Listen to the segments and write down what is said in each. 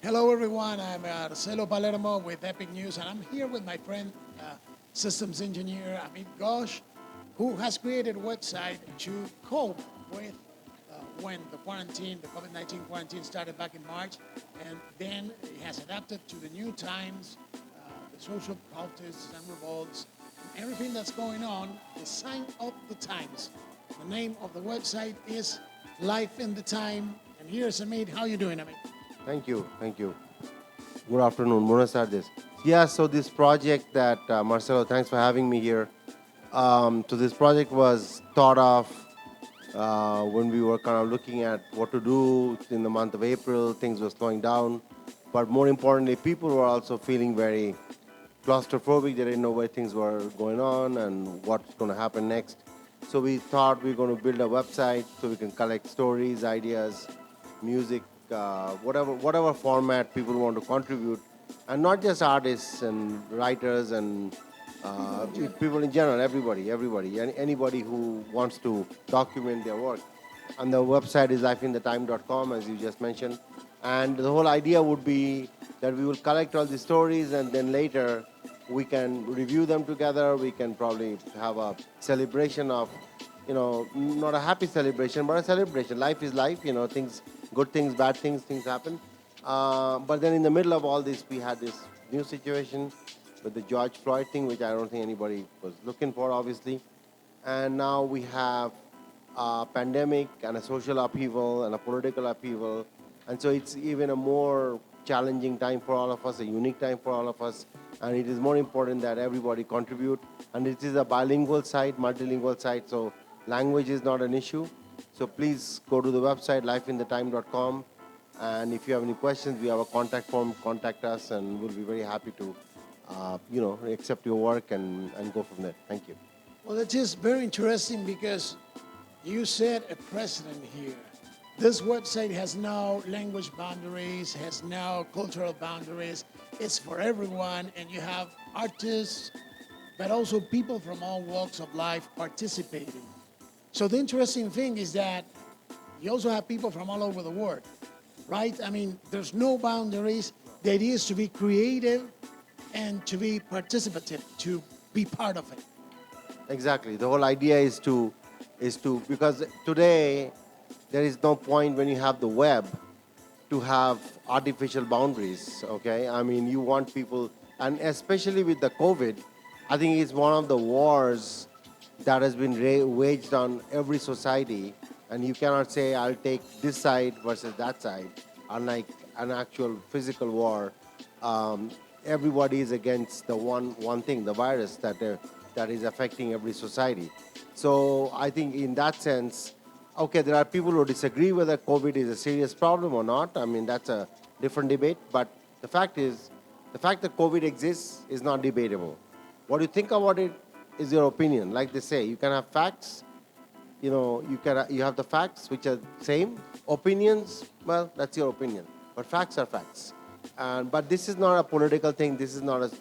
Hello, everyone. I'm Palermo with Epic News, and I'm here with my friend, systems engineer Amit Ghosh, who has created a website to cope with when the COVID-19 quarantine started back in March, and then it has adapted to the new times, the social protests and revolts, and everything that's going on, the sign of the times. The name of the website is Life in the Time, and here's Amit. How you doing, Amit? Thank you. Thank you. Good afternoon. Buenas tardes. Yeah, so this project that, Marcelo, thanks for having me here. So this project was thought of when we were kind of looking at what to do in the month of April. Things were slowing down. But more importantly, people were also feeling very claustrophobic. They didn't know where things were going on and what's going to happen next. So we thought we were going to build a website so we can collect stories, ideas, music, whatever format people want to contribute, and not just artists and writers and people in general, everybody, anybody who wants to document their work. And the website is lifeinthetime.com, as you just mentioned. And the whole idea would be that we will collect all the stories, and then later we can review them together. We can probably have a celebration of, not a happy celebration, but a celebration. Life is life, things, good things, bad things, things happen. But then in the middle of all this, we had this new situation with the George Floyd thing, which I don't think anybody was looking for, obviously. And now we have a pandemic and a social upheaval and a political upheaval. And so it's even a more challenging time for all of us, a unique time for all of us. And it is more important that everybody contribute. And it is a bilingual site, multilingual site, so language is not an issue. So please go to the website, lifeinthetime.com. And if you have any questions, we have a contact form, contact us, and we'll be very happy to, accept your work and go from there. Thank you. Well, it is very interesting because you set a precedent here. This website has no language boundaries, has no cultural boundaries. It's for everyone, and you have artists, but also people from all walks of life participating. So the interesting thing is that you also have people from all over the world, right? I mean, there's no boundaries. The idea is to be creative and to be participative, to be part of it. Exactly. The whole idea is to because today there is no point when you have the web to have artificial boundaries. Okay, I mean you want people, and especially with the COVID, I think it's one of the wars that has been waged on every society, and you cannot say I'll take this side versus that side, unlike an actual physical war. Um, Everybody is against the one thing, the virus that is affecting every society. So I think in that sense, okay, there are people who disagree whether COVID is a serious problem or not. I mean, that's a different debate. But the fact is, the fact that COVID exists is not debatable. What you think about it is your opinion. Like they say, you can have facts. You have the facts which are same. Opinions, well, that's your opinion. But facts are facts. But this is not a political thing. This is not a.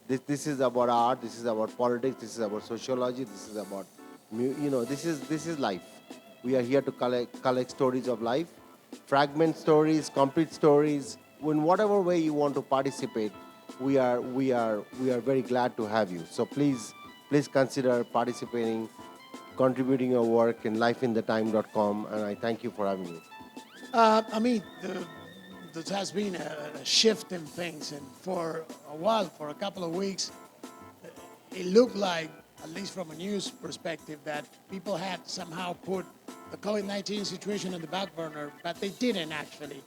This is about art. This is about politics. This is about sociology. This is about, this is life. We are here to collect stories of life, fragment stories, complete stories. In whatever way you want to participate, we are very glad to have you. So please consider participating, contributing your work in lifeinthetime.com, and I thank you for having me. I mean, there has been a shift in things, and for a while, for a couple of weeks, it looked like, at least from a news perspective, that people had somehow put the COVID-19 situation on the back burner, but they didn't actually.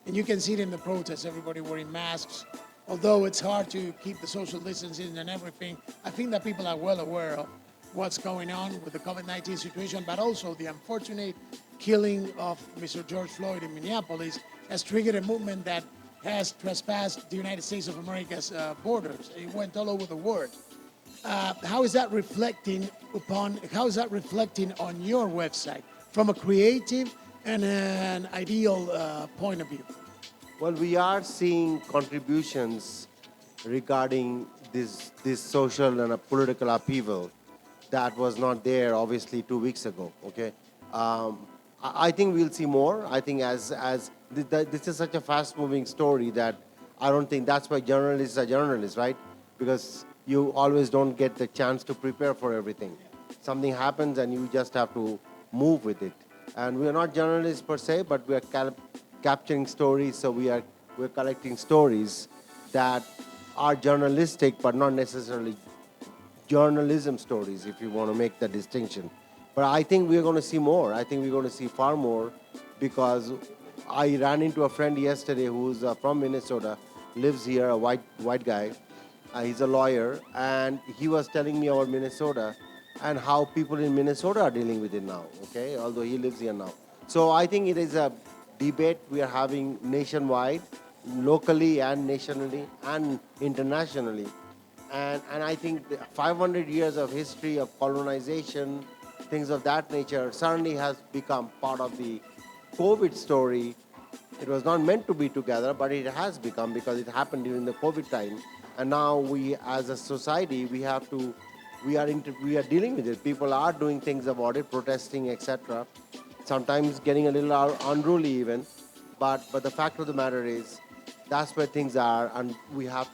And you can see it in the protests, everybody wearing masks. Although it's hard to keep the social distancing and everything, I think that people are well aware of what's going on with the COVID-19 situation, but also the unfortunate killing of Mr. George Floyd in Minneapolis has triggered a movement that has trespassed the United States of America's borders. It went all over the world. How is that reflecting on your website from a creative and an ideal point of view? Well, we are seeing contributions regarding this social and a political upheaval that was not there, obviously, 2 weeks ago. Okay, um, I think we'll see more. I think as this is such a fast-moving story that I don't think that's why journalists are journalists, right? Because you always don't get the chance to prepare for everything. Something happens and you just have to move with it. And we are not journalists per se, but we are capturing stories. So we're collecting stories that are journalistic, but not necessarily journalism stories, if you want to make the distinction. But I think we're going to see more. I think we're going to see far more because I ran into a friend yesterday who's from Minnesota, lives here, a white guy. He's a lawyer, and he was telling me about Minnesota and how people in Minnesota are dealing with it now, okay, although he lives here now. So I think it is a debate we are having nationwide, locally and nationally and internationally. And I think the 500 years of history of colonization, things of that nature, certainly has become part of the COVID story. It was not meant to be together, but it has become because it happened during the COVID time. And now we, as a society, we are dealing with it. People are doing things about it, protesting, etc. Sometimes getting a little unruly even. But the fact of the matter is, that's where things are, and we are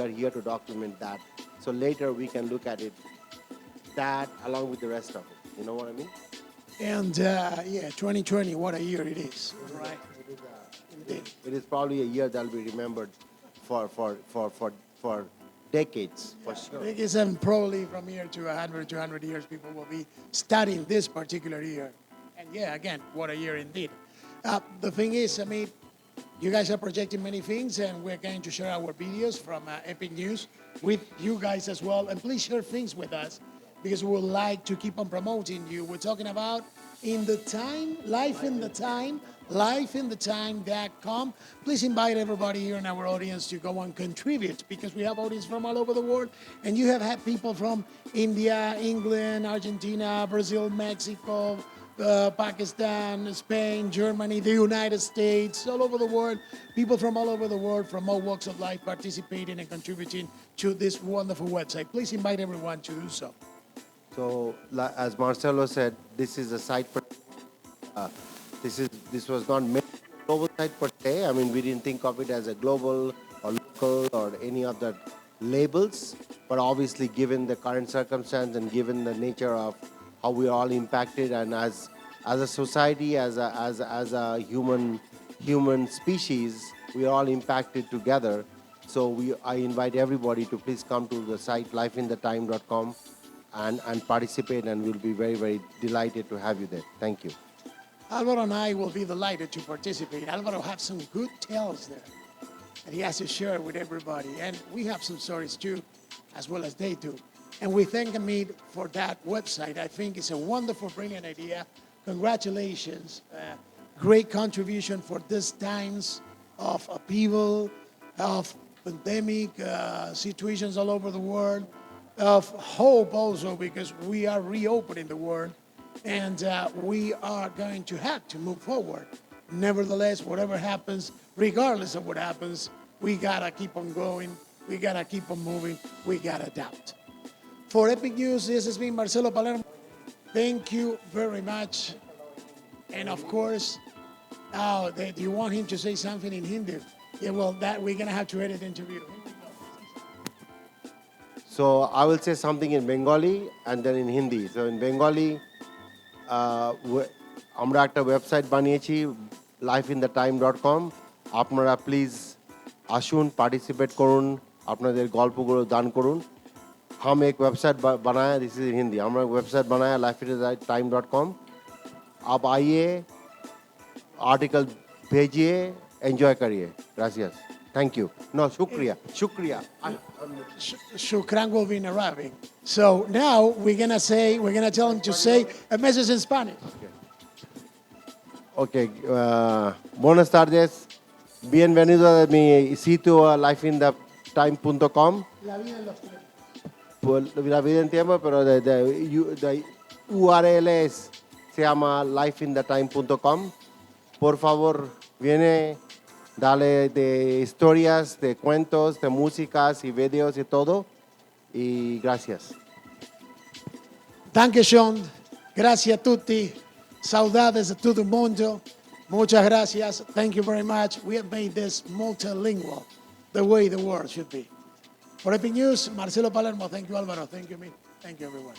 here to document that. So later we can look at it, that along with the rest of it. You know what I mean? And yeah, 2020, what a year it is, right? Indeed. It is probably a year that will be remembered for decades, for sure. I guess probably from here to 100, 200 years, people will be studying this particular year. And yeah, again, what a year indeed. The thing is, I mean, you guys are projecting many things, and we're going to share our videos from Epic News with you guys as well. And please share things with us because we would like to keep on promoting you. We're talking about In the Time, Life in the Time, lifeinthetime.com. Please invite everybody here in our audience to go and contribute because we have audience from all over the world. And you have had people from India, England, Argentina, Brazil, Mexico, Pakistan, Spain, Germany, the United States, all over the world. People from all over the world, from all walks of life, participating and contributing to this wonderful website. Please invite everyone to do so. So, as Marcelo said, this is a site for. This was not meant to be a global site per se. I mean, we didn't think of it as a global or local or any of the labels. But obviously, given the current circumstance and given the nature of how we are all impacted, and as a society, as a human species, we are all impacted together. So I invite everybody to please come to the site lifeinthetime.com and participate, and we'll be very, very delighted to have you there. Thank you. Alvaro and I will be delighted to participate. Alvaro has some good tales there that he has to share with everybody. And we have some stories too, as well as they do. And we thank Amit for that website. I think it's a wonderful, brilliant idea. Congratulations. Great contribution for these times of upheaval, of pandemic situations all over the world, of hope also because we are reopening the world. And we are going to have to move forward. Nevertheless, whatever happens, regardless of what happens, we gotta keep on going, we gotta keep on moving, we gotta adapt. For Epic News, this has been Marcelo Palermo. Thank you very much. And of course, do you want him to say something in Hindi? Yeah, well, that we're gonna have to edit the interview. So I will say something in Bengali and then in Hindi. So in Bengali, আমরা একটা website বানিয়েছি lifeinthetime.com. আপনারা please আসুন, participate করুন, আপনাদের গল্পগুলো দান করুন। हम एक वेबसाइट बनाया, दिस इज इन हिंदी, हमने वेबसाइट बनाया lifeinthetime.com. आप आइए, आर्टिकल भेजिए, एंजॉय करिए. Gracias. Thank you. No, shukriya. Shukriya. Shukran will be in Arabic. So now we're gonna tell him to say a message in Spanish. Okay. Buenas tardes. Bienvenido a mi sitio lifeinthetime.com. La vida en los trenes. La vida en tiempo, pero de URL se llama lifeinthetime.com. Por favor, viene, dale de historias, de cuentos, de músicas y videos y todo. Y gracias. Danke schön. Gracias a tutti. Saudades de todo mundo. Muchas gracias. Thank you very much. We have made this multilingual the way the world should be. For AP News, Marcelo Palermo. Thank you, Álvaro. Thank you, Amit. Thank you, everyone.